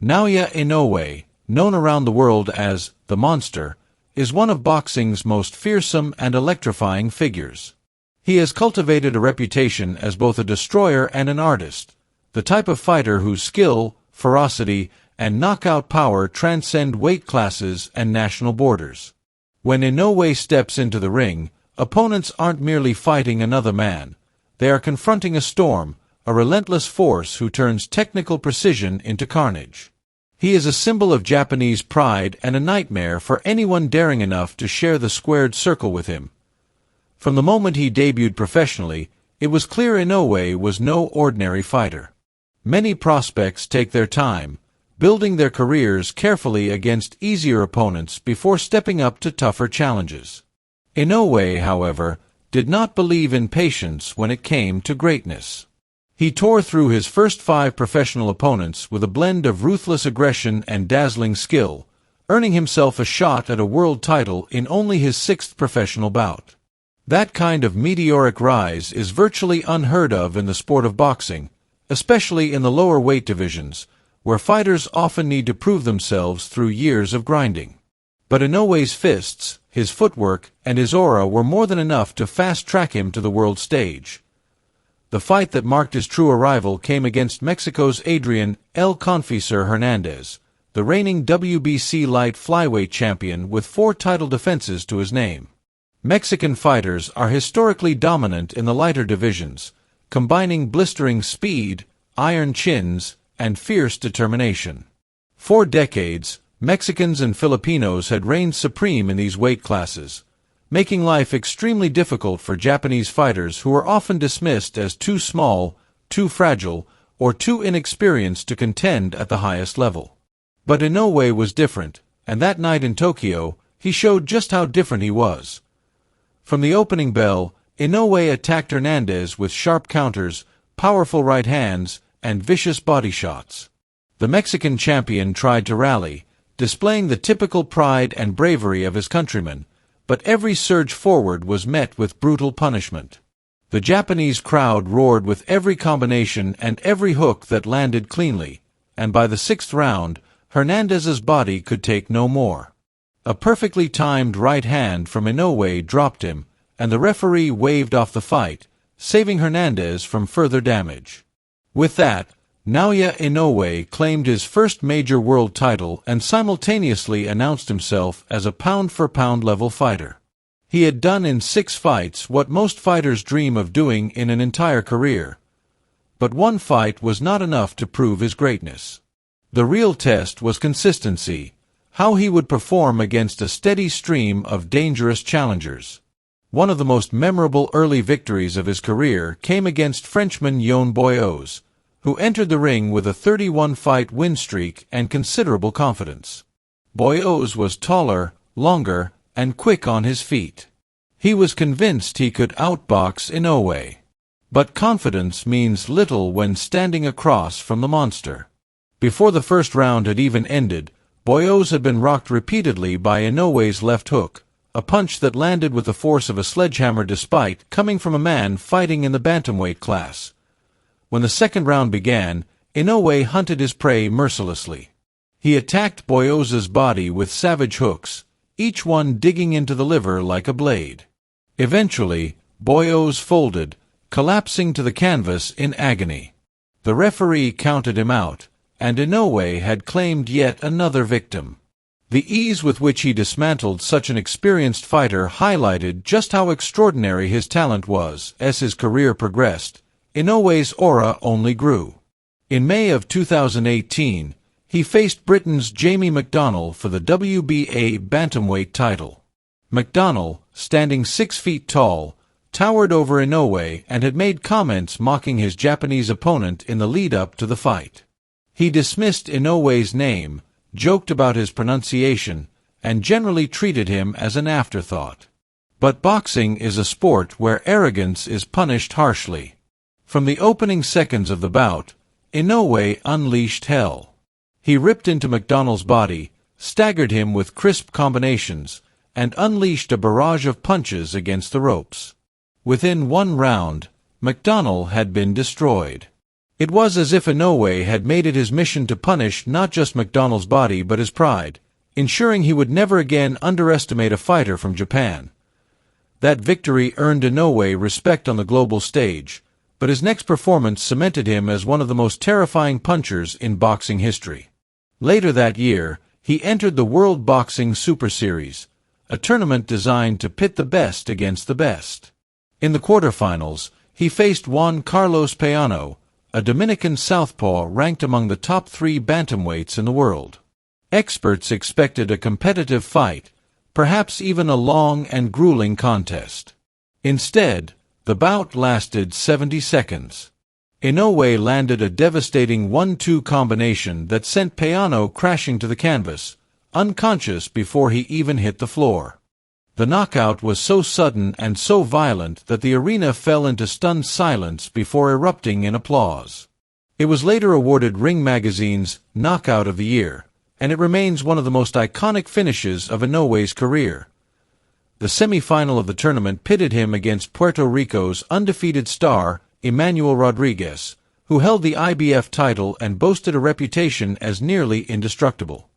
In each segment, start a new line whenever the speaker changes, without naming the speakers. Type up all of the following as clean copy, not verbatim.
Naoya Inoue, known around the world as the Monster, is one of boxing's most fearsome and electrifying figures. He has cultivated a reputation as both a destroyer and an artist, the type of fighter whose skill, ferocity, and knockout power transcend weight classes and national borders. When Inoue steps into the ring, opponents aren't merely fighting another man. They are confronting a storm, a relentless force who turns technical precision into carnage. He is a symbol of Japanese pride and a nightmare for anyone daring enough to share the squared circle with him. From the moment he debuted professionally, it was clear Inoue was no ordinary fighter. Many prospects take their time, building their careers carefully against easier opponents before stepping up to tougher challenges. Inoue, however, did not believe in patience when it came to greatness. He tore through his first 5 professional opponents with a blend of ruthless aggression and dazzling skill, earning himself a shot at a world title in only his 6th professional bout. That kind of meteoric rise is virtually unheard of in the sport of boxing, especially in the lower weight divisions, where fighters often need to prove themselves through years of grinding. But Inoue's fists, his footwork, and his aura were more than enough to fast-track him to the world stage. The fight that marked his true arrival came against Mexico's Adrian El Confisor Hernández, the reigning WBC light flyweight champion with 4 title defenses to his name. Mexican fighters are historically dominant in the lighter divisions, combining blistering speed, iron chins, and fierce determination. For decades, Mexicans and Filipinos had reigned supreme in these weight classes, making life extremely difficult for Japanese fighters who were often dismissed as too small, too fragile, or too inexperienced to contend at the highest level. But Inoue was different, and that night in Tokyo, he showed just how different he was. From the opening bell, Inoue attacked Hernández with sharp counters, powerful right hands, and vicious body shots. The Mexican champion tried to rally, displaying the typical pride and bravery of his countrymen, but every surge forward was met with brutal punishment. The Japanese crowd roared with every combination and every hook that landed cleanly, and by the 6th round, Hernández's body could take no more. A perfectly timed right hand from Inoue dropped him, and the referee waved off the fight, saving Hernández from further damage. With that, Naoya Inoue claimed his first major world title and simultaneously announced himself as a pound-for-pound level fighter. He had done in 6 fights what most fighters dream of doing in an entire career. But one fight was not enough to prove his greatness. The real test was consistency, how he would perform against a steady stream of dangerous challengers. One of the most memorable early victories of his career came against Frenchman Yoan Boyeaux, who entered the ring with a 31-fight win streak and considerable confidence. Boyeaux was taller, longer, and quick on his feet. He was convinced he could outbox Inoue. But confidence means little when standing across from the monster. Before the first round had even ended, Boyeaux had been rocked repeatedly by Inoue's left hook, a punch that landed with the force of a sledgehammer despite coming from a man fighting in the bantamweight class. When the second round began, Inoue hunted his prey mercilessly. He attacked Boyeaux's body with savage hooks, each one digging into the liver like a blade. Eventually, Boyeaux folded, collapsing to the canvas in agony. The referee counted him out, and Inoue had claimed yet another victim. The ease with which he dismantled such an experienced fighter highlighted just how extraordinary his talent was. As his career progressed, Inoue's aura only grew. In May of 2018, he faced Britain's Jamie McDonnell for the WBA bantamweight title. McDonnell, standing 6 feet tall, towered over Inoue and had made comments mocking his Japanese opponent in the lead-up to the fight. He dismissed Inoue's name, joked about his pronunciation, and generally treated him as an afterthought. But boxing is a sport where arrogance is punished harshly. From the opening seconds of the bout, Inoue unleashed hell. He ripped into McDonnell's body, staggered him with crisp combinations, and unleashed a barrage of punches against the ropes. Within 1 round, McDonnell had been destroyed. It was as if Inoue had made it his mission to punish not just McDonnell's body but his pride, ensuring he would never again underestimate a fighter from Japan. That victory earned Inoue respect on the global stage, but his next performance cemented him as one of the most terrifying punchers in boxing history. Later that year, he entered the World Boxing Super Series, a tournament designed to pit the best against the best. In the quarterfinals, he faced Juan Carlos Payano, a Dominican southpaw ranked among the top 3 bantamweights in the world. Experts expected a competitive fight, perhaps even a long and grueling contest. Instead, the bout lasted 70 seconds. Inoue landed a devastating 1-2 combination that sent Payano crashing to the canvas, unconscious before he even hit the floor. The knockout was so sudden and so violent that the arena fell into stunned silence before erupting in applause. It was later awarded Ring Magazine's Knockout of the Year, and it remains one of the most iconic finishes of Inoue's career. The semifinal of the tournament pitted him against Puerto Rico's undefeated star, Emanuel Rodriguez, who held the IBF title and boasted a reputation as nearly indestructible.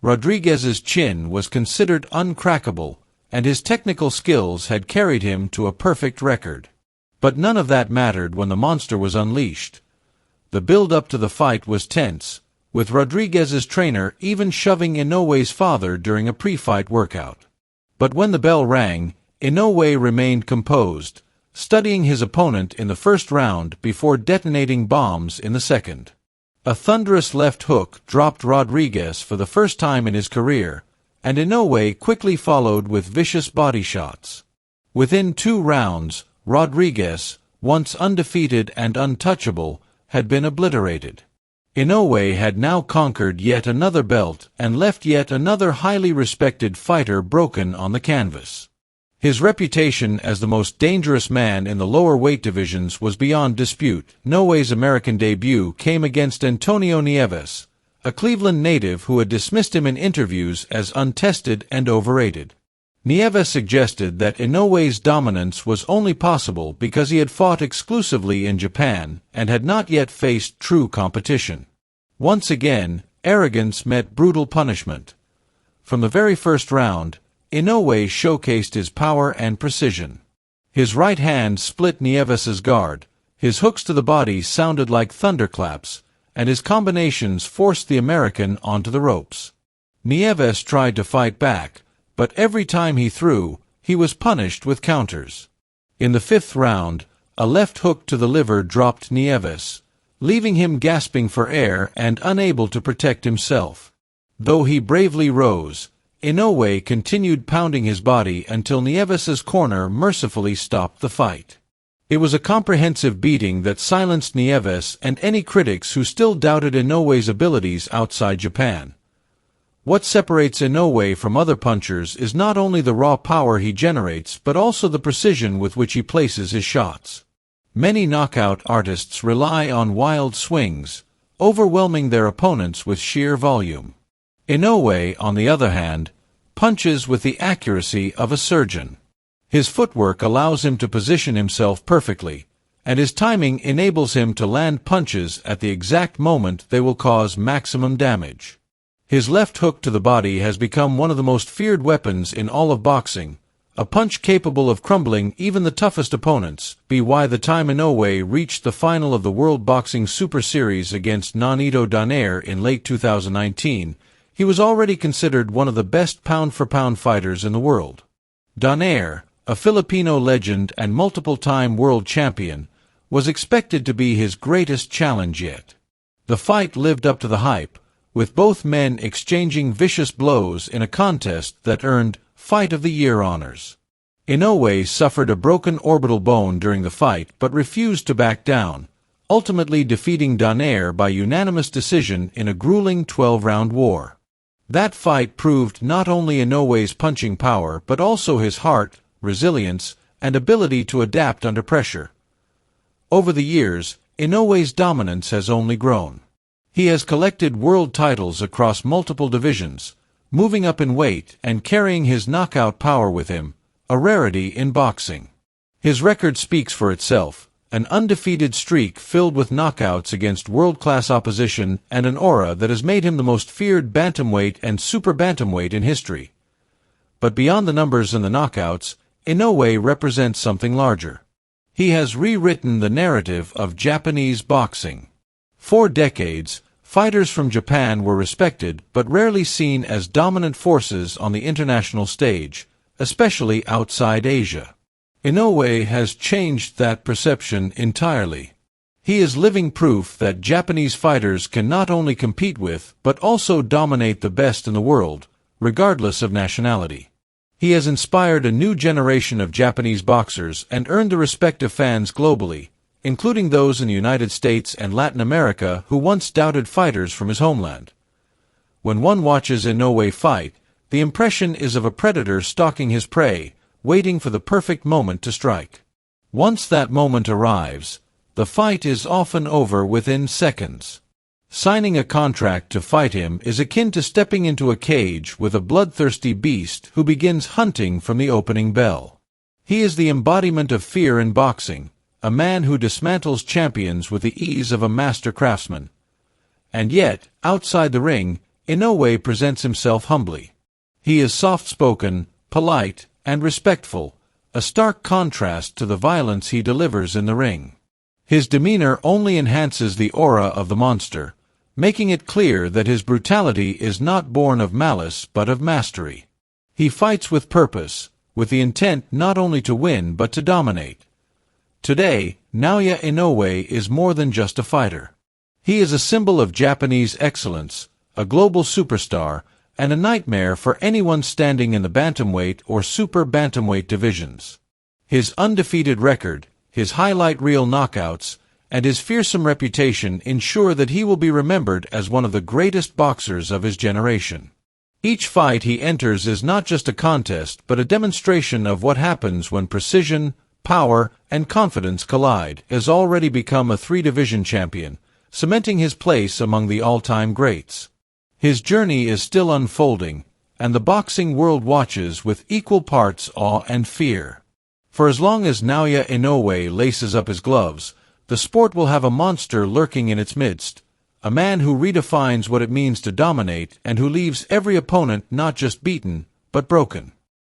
Rodriguez's chin was considered uncrackable, and his technical skills had carried him to a perfect record. But none of that mattered when the monster was unleashed. The build-up to the fight was tense, with Rodriguez's trainer even shoving Inoue's father during a pre-fight workout. But when the bell rang, Inoue remained composed, studying his opponent in the first round before detonating bombs in the second. A thunderous left hook dropped Rodriguez for the first time in his career, and Inoue quickly followed with vicious body shots. Within 2 rounds, Rodriguez, once undefeated and untouchable, had been obliterated. Inoue had now conquered yet another belt and left yet another highly respected fighter broken on the canvas. His reputation as the most dangerous man in the lower weight divisions was beyond dispute. Inoue's American debut came against Antonio Nieves, a Cleveland native who had dismissed him in interviews as untested and overrated. Nieves suggested that Inoue's dominance was only possible because he had fought exclusively in Japan and had not yet faced true competition. Once again, arrogance met brutal punishment. From the very first round, Inoue showcased his power and precision. His right hand split Nieves's guard, his hooks to the body sounded like thunderclaps, and his combinations forced the American onto the ropes. Nieves tried to fight back, but every time he threw, he was punished with counters. In the 5th round, a left hook to the liver dropped Nieves, leaving him gasping for air and unable to protect himself. Though he bravely rose, Inoue continued pounding his body until Nieves's corner mercifully stopped the fight. It was a comprehensive beating that silenced Nieves and any critics who still doubted Inoue's abilities outside Japan. What separates Inoue from other punchers is not only the raw power he generates but also the precision with which he places his shots. Many knockout artists rely on wild swings, overwhelming their opponents with sheer volume. Inoue, on the other hand, punches with the accuracy of a surgeon. His footwork allows him to position himself perfectly, and his timing enables him to land punches at the exact moment they will cause maximum damage. His left hook to the body has become one of the most feared weapons in all of boxing, a punch capable of crumbling even the toughest opponents. By the time Inoue reached the final of the World Boxing Super Series against Nonito Donaire in late 2019, he was already considered one of the best pound-for-pound fighters in the world. Donaire, a Filipino legend and multiple-time world champion, was expected to be his greatest challenge yet. The fight lived up to the hype, with both men exchanging vicious blows in a contest that earned Fight of the Year honors. Inoue suffered a broken orbital bone during the fight but refused to back down, ultimately defeating Donaire by unanimous decision in a grueling 12-round war. That fight proved not only Inoue's punching power but also his heart, resilience, and ability to adapt under pressure. Over the years, Inoue's dominance has only grown. He has collected world titles across multiple divisions, moving up in weight and carrying his knockout power with him, a rarity in boxing. His record speaks for itself, an undefeated streak filled with knockouts against world-class opposition, and an aura that has made him the most feared bantamweight and super bantamweight in history. But beyond the numbers and the knockouts, Inoue represents something larger. He has rewritten the narrative of Japanese boxing. For decades, fighters from Japan were respected but rarely seen as dominant forces on the international stage, especially outside Asia. Inoue has changed that perception entirely. He is living proof that Japanese fighters can not only compete with but also dominate the best in the world, regardless of nationality. He has inspired a new generation of Japanese boxers and earned the respect of fans globally, including those in the United States and Latin America who once doubted fighters from his homeland. When one watches Inoue fight, the impression is of a predator stalking his prey, waiting for the perfect moment to strike. Once that moment arrives, the fight is often over within seconds. Signing a contract to fight him is akin to stepping into a cage with a bloodthirsty beast who begins hunting from the opening bell. He is the embodiment of fear in boxing, a man who dismantles champions with the ease of a master craftsman. And yet, outside the ring, Inoue presents himself humbly. He is soft-spoken, polite, and respectful, a stark contrast to the violence he delivers in the ring. His demeanor only enhances the aura of the monster, making it clear that his brutality is not born of malice but of mastery. He fights with purpose, with the intent not only to win but to dominate. Today, Naoya Inoue is more than just a fighter. He is a symbol of Japanese excellence, a global superstar, and a nightmare for anyone standing in the bantamweight or super bantamweight divisions. His undefeated record, his highlight reel knockouts, and his fearsome reputation ensure that he will be remembered as one of the greatest boxers of his generation. Each fight he enters is not just a contest but a demonstration of what happens when precision, power, and confidence collide. He has already become a three-division champion, cementing his place among the all-time greats. His journey is still unfolding, and the boxing world watches with equal parts awe and fear. For as long as Naoya Inoue laces up his gloves, the sport will have a monster lurking in its midst, a man who redefines what it means to dominate and who leaves every opponent not just beaten, but broken.